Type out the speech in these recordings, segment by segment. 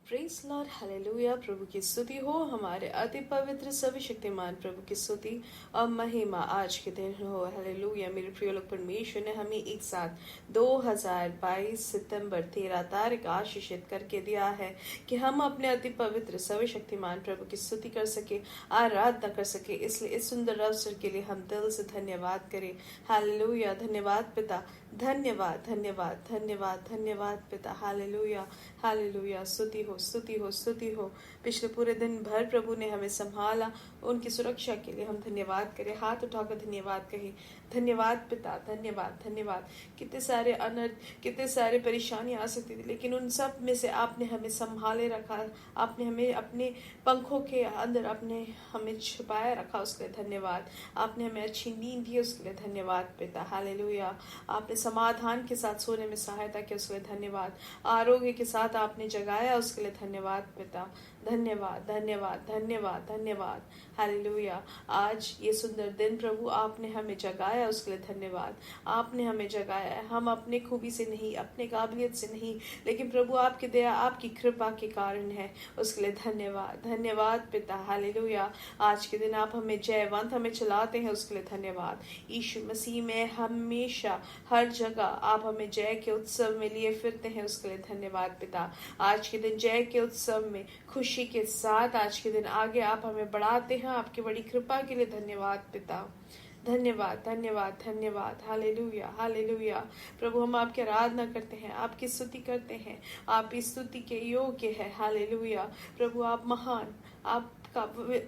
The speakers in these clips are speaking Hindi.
Praise Lord, hallelujah. प्रभु की स्तुति हो। हमारे अति पवित्र सर्वशक्तिमान प्रभु की स्तुति और महिमा आज के दिन हो। हालेलुया। मेरे प्रिय लोग, परमेश्वर ने हमें एक साथ 2022 सितंबर 13 तारीख आशीषित करके दिया है कि हम अपने अति पवित्र सर्वशक्तिमान प्रभु की स्तुति कर सके, आराधना कर सके। इसलिए इस सुंदर अवसर के लिए हम दिल से धन्यवाद करें। हालेलुया। धन्यवाद पिता, धन्यवाद धन्यवाद धन्यवाद धन्यवाद पिता। Hallelujah hallelujah. स्तुति हो स्तुति हो स्तुति हो। पिछले पूरे दिन भर प्रभु ने हमें संभाला, उनकी सुरक्षा के लिए हम धन्यवाद करें। हाथ उठाकर धन्यवाद कहें। धन्यवाद पिता, धन्यवाद धन्यवाद। कितने सारे अनर्थ, कितने सारे परेशानियां आ सकती थी, लेकिन उन सब में से आपने हमें संभाले रखा। आपने हमें अपने पंखों के अंदर अपने हमें छुपाया रखा, उसके लिए धन्यवाद। आपने हमें अच्छी नींद दी, उसके लिए धन्यवाद पिता। हालेलुया। आपने समाधान के साथ सोने में सहायता की, उसके लिए धन्यवाद। आरोग्य के साथ आपने जगाया, उसके लिए धन्यवाद पिता। धन्यवाद धन्यवाद धन्यवाद धन्यवाद। हालेलुया। आज ये सुंदर दिन प्रभु आपने हमें जगाया, उसके लिए धन्यवाद। आपने हमें जगाया है, हम अपने खूबी से नहीं, अपने काबिलियत से नहीं, लेकिन प्रभु आपकी दया, आपकी कृपा के कारण है, उसके लिए धन्यवाद। धन्यवाद पिता। हालेलुया। आज के दिन आप हमें जयवंत हमें चलाते हैं, उसके लिए धन्यवाद। यीशु मसीह में हमेशा हर जगह आप हमें जय के उत्सव में लिए फिरते हैं, उसके लिए धन्यवाद पिता। आज के दिन जय के उत्सव में खुशी के साथ आज के दिन आगे आप हमें बढ़ाते हैं, आपकी बड़ी कृपा के लिए धन्यवाद पिता। धन्यवाद धन्यवाद धन्यवाद। Hallelujah hallelujah. प्रभु हम आपकी आराधना करते हैं, आपकी स्तुति करते हैं। आप इस स्तुति के योग्य है। हालेलुया। प्रभु आप महान,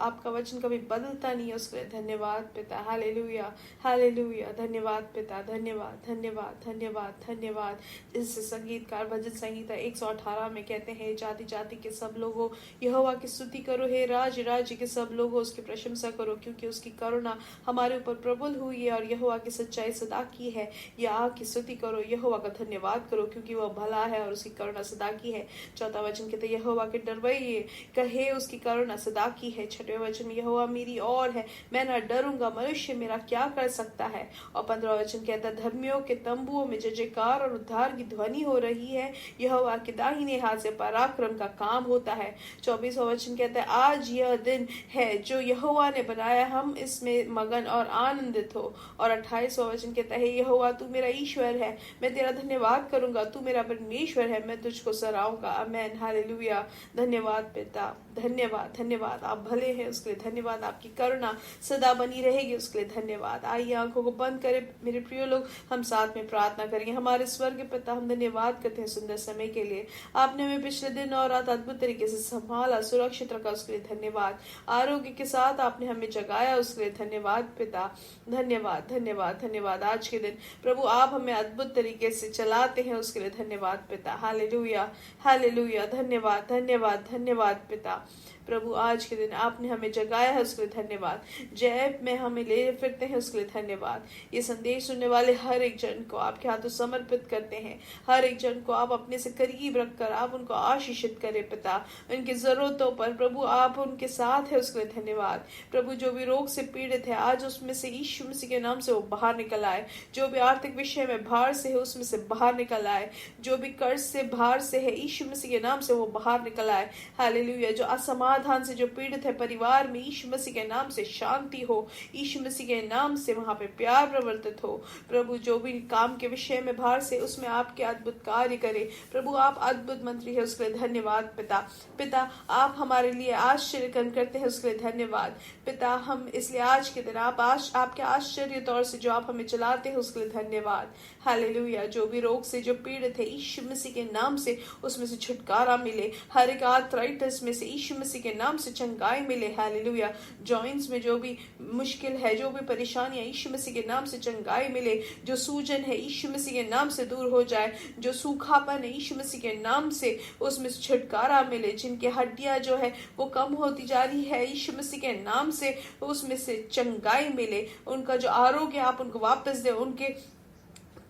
आपका वचन कभी बदलता नहीं है, उसके लिए धन्यवाद पिता। Hallelujah hallelujah. धन्यवाद पिता। धन्यवाद धन्यवाद धन्यवाद धन्यवाद। जिससे संगीतकार भजन संहिता 118 में कहते हैं, जाति जाति के सब लोगों यहोवा की स्तुति करो, हे राज्य राज्य के सब लोगों उसकी प्रशंसा करो, क्योंकि उसकी करुणा हमारे ऊपर प्रबल हुई है और यहोवा की सच्चाई सदा की है। या की स्तुति करो, यहोवा का धन्यवाद करो, क्योंकि वह भला है और उसकी करुणा सदा की है। चौथा वचन कहते, यहोवा के डरवइये कहे, उसकी करुणा सदा की है। छठवें वचन में, यहोवा मेरी ओर है, मैं न डरूंगा, मनुष्य मेरा क्या कर सकता है। और 15वां वचन कहता है, धर्मियों के तंबुओं में जय जयकार और उद्धार की ध्वनि हो रही है, यहोवा के दाहिने हाथ से पराक्रम का काम होता है। 24वां वचन कहता है, आज यह दिन है जो यहोवा ने बनाया, हम इसमें मगन और आनंदित हो। और 28वां वचन कहता है, यहोवा तू मेरा ईश्वर है, मैं तेरा धन्यवाद करूंगा, तू मेरा परमेश्वर है, मैं तुझको सराहूंगा। आमेन। हालेलुया। धन्यवाद पिता। धन्यवाद धन्यवाद। आप भले हैं, उसके लिए धन्यवाद। आपकी करुणा सदा बनी रहेगी, उसके लिए धन्यवाद। आइए आंखों को बंद करें मेरे प्रिय लोग, हम साथ में प्रार्थना करेंगे। हमारे स्वर्ग पिता, हम धन्यवाद करते हैं सुंदर समय के लिए। आपने हमें पिछले दिन और रात अद्भुत तरीके से संभाला, सुरक्षित रखा, उसके लिए धन्यवाद। आरोग्य के साथ आपने हमें जगाया, उसके लिए धन्यवाद पिता। धन्यवाद धन्यवाद धन्यवाद। आज के दिन प्रभु आप हमें अद्भुत तरीके से चलाते हैं, उसके लिए धन्यवाद पिता। Hallelujah hallelujah. धन्यवाद धन्यवाद धन्यवाद पिता। प्रभु आज के दिन आपने हमें जगाया है, उसके लिए धन्यवाद। जय में हमें ले फिरते हैं, उसके लिए धन्यवाद। ये संदेश सुनने वाले हर एक जन को आपके हाथों समर्पित करते हैं। हर एक जन को आप अपने से करीब रखकर आप उनको आशीषित करें पिता। उनकी जरूरतों पर प्रभु आप उनके साथ है, उसके लिए धन्यवाद। प्रभु जो भी रोग से पीड़ित है, आज उसमें से यीशु मसीह के नाम से वो बाहर निकल आए। जो भी आर्थिक विषय में भार से है, उसमें से बाहर निकल आए। जो भी कर्ज से भार से है, यीशु मसीह के नाम से वो बाहर निकल आए। हालेलुया। जो असमाधान से जो पीड़ित है परिवार में, यीशु मसीह के नाम से शांति हो, यीशु मसीह के नाम से वहां पे प्यार प्रवर्तित हो। प्रभु जो भी काम के विषय में भार से, उसमें आपके अद्भुत कार्य करे। प्रभु आप अद्भुत मंत्री है, उसके लिए धन्यवाद पिता। पिता आप हमारे लिए आश्चर्य करते हैं, उसके लिए धन्यवाद पिता। हम इसलिए आज के दिन आपके आश्चर्य तौर से जो आप हमें चलाते हैं, उसके लिए धन्यवाद। हालेलुया। जो भी रोग से जो पीड़ित है, यीशु मसीह के नाम से उसमें से छुटकारा मिले। हर एक आर्थराइटिस में से यीशु मसीह के नाम से चंगाई मिले। हालेलुया। जॉइंट्स में जो भी मुश्किल है, जो भी परेशानियां, यीशु मसीह के नाम से चंगाई मिले। जो सूजन है, यीशु मसीह के नाम से दूर हो जाए। जो सूखापन है, यीशु मसीह के नाम से उसमें से छुटकारा मिले। जिनकी हड्डियां जो है वो कम होती जा रही है, यीशु मसीह के नाम से उसमें से चंगाई मिले। उनका जो आरोग्य आप उनको वापस दे, उनके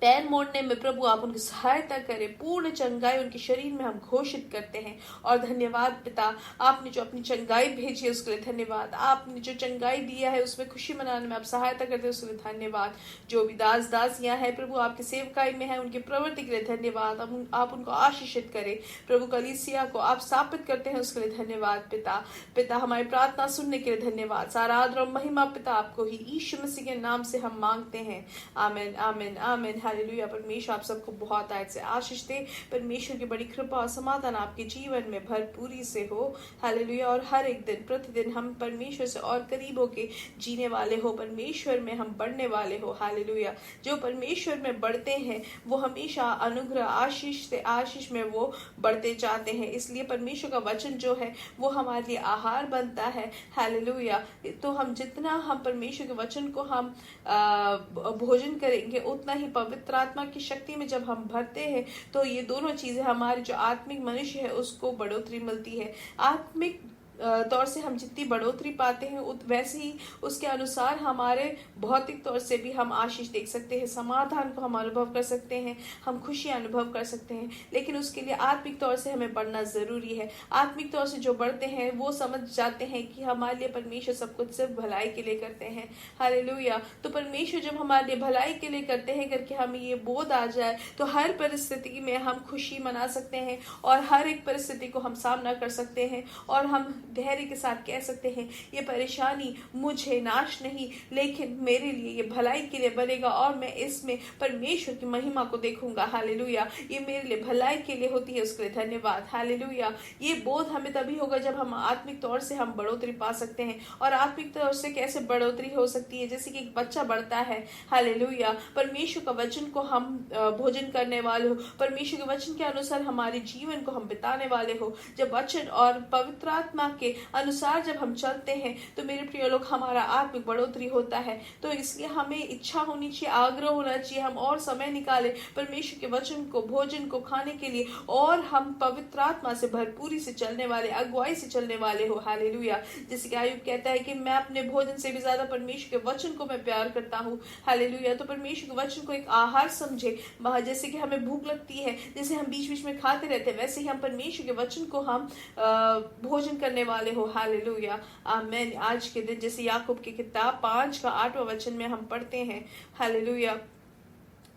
पैर मोड़ने में प्रभु आप उनकी सहायता करें, पूर्ण चंगाई उनके शरीर में हम घोषित करते हैं। और धन्यवाद पिता, आपने जो अपनी चंगाई भेजी है उसके लिए धन्यवाद, आपने जो चंगाई दिया है उसमें खुशी मनाने में आप सहायता करते हैं उसके लिए धन्यवाद। जो भी दास दासियां हैं प्रभु आपके सेवकाई में है, उनकी प्रवृत्ति के लिए धन्यवाद, आप उनको आशीषित करें प्रभु। कलीसिया को आप स्थापित करते हैं उसके लिए धन्यवाद पिता हमारी प्रार्थना सुनने के लिए धन्यवाद। सारा आदर और महिमा पिता आपको ही यीशु मसीह के नाम से हम मांगते हैं, आमीन आमीन आमीन। हालेलुया। परमेश्वर आप सबको बहुत आयत से आशीष दे, परमेश्वर की बड़ी कृपा और समाधान आपके जीवन में भरपूरी से हो। हालेलुया। और हर एक दिन प्रतिदिन हम परमेश्वर से और करीब होके जीने वाले हो, परमेश्वर में हम बढ़ने वाले हो। हालेलुया। जो परमेश्वर में बढ़ते हैं वो हमेशा अनुग्रह आशीष से आशीष में वो बढ़ते जाते हैं। इसलिए परमेश्वर का वचन जो है वो हमारे लिए आहार बनता है। हालेलुया। तो हम जितना हम परमेश्वर के वचन को हम भोजन करेंगे उतना ही पवित्र आत्मा की शक्ति में जब हम भरते हैं तो ये दोनों चीजें हमारे जो आत्मिक मनुष्य है उसको बढ़ोतरी मिलती है। आत्मिक तौर से हम जितनी बढ़ोतरी पाते हैं वैसे ही उसके अनुसार हमारे भौतिक तौर से भी हम आशीष देख सकते हैं, समाधान को हम अनुभव कर सकते हैं, हम खुशी अनुभव कर सकते हैं। लेकिन उसके लिए आत्मिक तौर से हमें बढ़ना जरूरी है। आत्मिक तौर से जो बढ़ते हैं वो समझ जाते हैं कि हमारे लिए परमेश्वर सब कुछ सिर्फ भलाई के लिए करते हैं। हालेलुया। तो परमेश्वर जब हमारे लिए भलाई के लिए करते हैं करके हमें ये बोध आ जाए तो हर परिस्थिति में हम खुशी मना सकते हैं और हर एक परिस्थिति को हम सामना कर सकते हैं और हम धैर्य के साथ कह सकते हैं ये परेशानी मुझे नाश नहीं लेकिन मेरे लिए ये भलाई के लिए बनेगा और मैं इसमें परमेश्वर की महिमा को देखूंगा। हालेलुया। ये मेरे लिए भलाई के लिए होती है, उसके लिए धन्यवाद। हालेलुया। ये बोध हमें तभी होगा जब हम आत्मिक तौर से हम बढ़ोतरी पा सकते हैं। और आत्मिक तौर से कैसे बढ़ोतरी हो सकती है? जैसे कि एक बच्चा बढ़ता है, हालेलुया, परमेश्वर का वचन को हम भोजन करने वाले हो, परमेश्वर के वचन के अनुसार हमारे जीवन को हम बिताने वाले हो। जब वचन और पवित्र आत्मा के अनुसार जब हम चलते हैं तो मेरे प्रिय लोग हमारा आत्मिक बढ़ोतरी होता है। तो इसलिए हमें इच्छा होनी चाहिए, आग्रह होना चाहिए, हम और समय निकाले परमेश्वर के वचन को भोजन को खाने के लिए और हम पवित्र आत्मा से भरपूरी से चलने वाले, अगुवाई से चलने वाले हो। हालेलुया। जैसे कि आयुब कहता है कि मैं अपने भोजन से भी ज्यादा परमेश्वर के वचन को मैं प्यार करता हूँ। हालेलुया। तो परमेश्वर के वचन को एक आहार समझे। जैसे कि हमें भूख लगती है, जैसे हम बीच बीच में खाते रहते हैं, वैसे ही हम परमेश्वर के वचन को हम भोजन करने वाले हो। हालेलुया। आमीन। आज के दिन जैसे याकूब की किताब 5 का 8वां वचन में हम पढ़ते हैं, हालेलुया,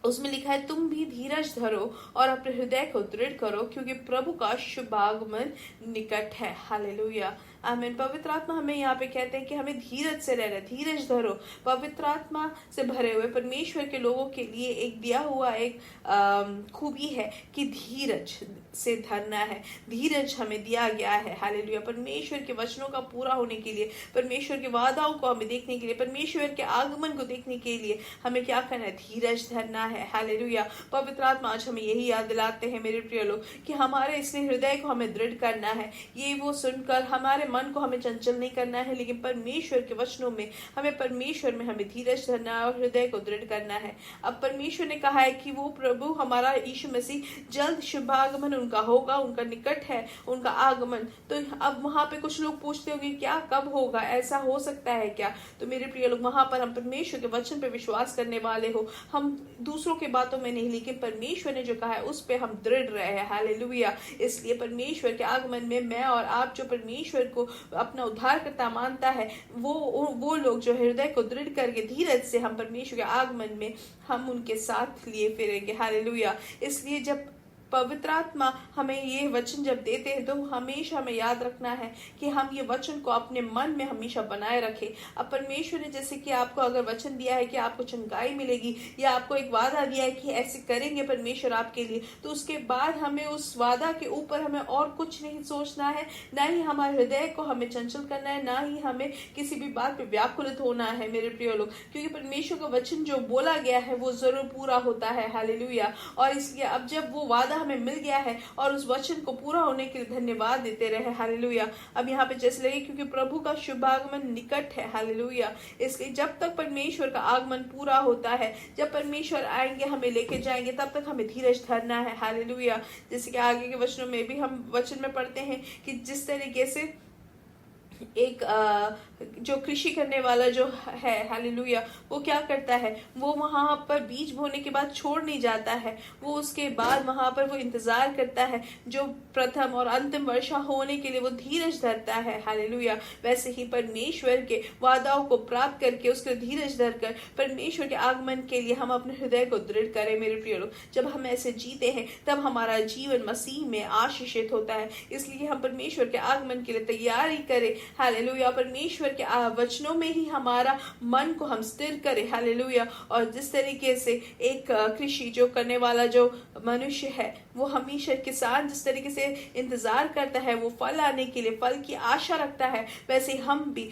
उसमें लिखा है तुम भी धीरज धरो और अपने हृदय को दृढ़ करो क्योंकि प्रभु का शुभागमन निकट है। हालेलुया। आमीन। पवित्र आत्मा हमें यहाँ पे कहते हैं कि हमें धीरज से रहना, धीरज धरो। पवित्र आत्मा से भरे हुए परमेश्वर के लोगों के लिए एक दिया हुआ एक खूबी है कि धीरज से धरना है। धीरज हमें दिया गया है। हालेलुया। परमेश्वर के वचनों का पूरा होने के लिए, परमेश्वर के वादाओं को हमें देखने के लिए, परमेश्वर के आगमन को देखने के लिए हमें क्या करना है? धीरज धरना है। हालेलुया। पवित्र आत्मा आज हमें यही याद दिलाते हैं मेरे प्रिय लोग कि हमारे इसलिए हृदय को हमें दृढ़ करना है। ये वो सुनकर हमारे मन को हमें चंचल नहीं करना है, लेकिन परमेश्वर के वचनों में हमें परमेश्वर में हमें धीरज धरना है और हृदय को दृढ़ करना है। अब परमेश्वर ने कहा है कि वो प्रभु हमारा यीशु मसीह जल्द शुभागमन उनका होगा, उनका निकट है उनका आगमन। तो अब वहां पे कुछ लोग पूछते होंगे क्या कब होगा, ऐसा हो सकता है क्या? तो मेरे प्रिय लोग वहां पर हम परमेश्वर के वचन पे विश्वास करने वाले हो, हम दूसरों की बातों में नहीं लेकिन परमेश्वर ने जो कहा है उस पे हम दृढ़ रहे हैं। हालेलुया। इसलिए परमेश्वर के आगमन में मैं और आप जो परमेश्वर को अपना उद्धारकर्ता मानता है वो लोग जो हृदय को दृढ़ करके धीरज से हम परमेश्वर के आगमन में हम उनके साथ लिए फिरेंगे। हालेलुया। इसलिए जब पवित्र आत्मा हमें ये वचन जब देते हैं तो हमेशा हमें याद रखना है कि हम ये वचन को अपने मन में हमेशा बनाए रखें। अब परमेश्वर ने जैसे कि आपको अगर वचन दिया है कि आपको चंगाई मिलेगी या आपको एक वादा दिया है कि ऐसे करेंगे परमेश्वर आपके लिए, तो उसके बाद हमें उस वादा के ऊपर हमें और कुछ नहीं सोचना है, ना ही हमारे हृदय को हमें चंचल करना है, ना ही हमें किसी भी बात पे व्याकुलित होना है मेरे प्रिय लोग, क्योंकि परमेश्वर का वचन जो बोला गया है वो जरूर पूरा होता है। हालेलुया। और इसलिए अब जब वो वादा हमें मिल गया है और उस वचन को पूरा होने के लिए धन्यवाद देते रहे। हालेलुया। अब यहाँ पे जैसे लगे क्योंकि प्रभु का शुभागमन निकट है। हालेलुया। इसलिए जब तक परमेश्वर का आगमन पूरा होता है, जब परमेश्वर आएंगे हमें लेके जाएंगे, तब तक हमें धीरज धरना है। हालेलुया। जैसे कि आगे के वचनों में भी हम वचन में पढ़ते हैं कि जिस तरीके से एक जो कृषि करने वाला जो है, हालेलुया, वो क्या करता है, वो वहां पर बीज बोने के बाद छोड़ नहीं जाता है, वो उसके बाद वहां पर वो इंतजार करता है जो प्रथम और अंतिम वर्षा होने के लिए वो धीरज धरता है, हालेलुया। वैसे ही परमेश्वर के वादाओं को प्राप्त करके उसके धीरज धरकर परमेश्वर के आगमन के लिए हम अपने हृदय को दृढ़ करें मेरे प्रिय लोग। जब हम ऐसे जीते हैं तब हमारा जीवन मसीह में आशीषित होता है। इसलिए हम परमेश्वर के आगमन के लिए तैयारी करें, हालेलुया। परमेश्वर के वचनों में ही हमारा मन को हम स्थिर करें, हालेलुया। और जिस तरीके से एक कृषि जो करने वाला जो मनुष्य है, वो हमेशा किसान जिस तरीके से इंतजार करता है, वो फल आने के लिए फल की आशा रखता है, वैसे हम भी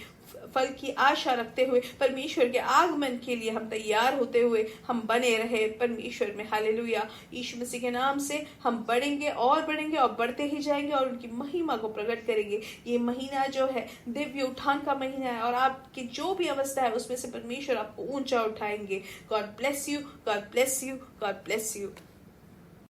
फल की आशा रखते हुए परमेश्वर के आगमन के लिए हम तैयार होते हुए हम बने रहे परमेश्वर में, हालेलुया। यीशु मसीह के नाम से हम बढ़ेंगे और बढ़ते ही जाएंगे और उनकी महिमा को प्रकट करेंगे। ये महीना जो है दिव्य उठान का महीना है और आपकी जो भी अवस्था है उसमें से परमेश्वर आपको ऊंचा उठाएंगे। God bless you, God bless you, God bless you.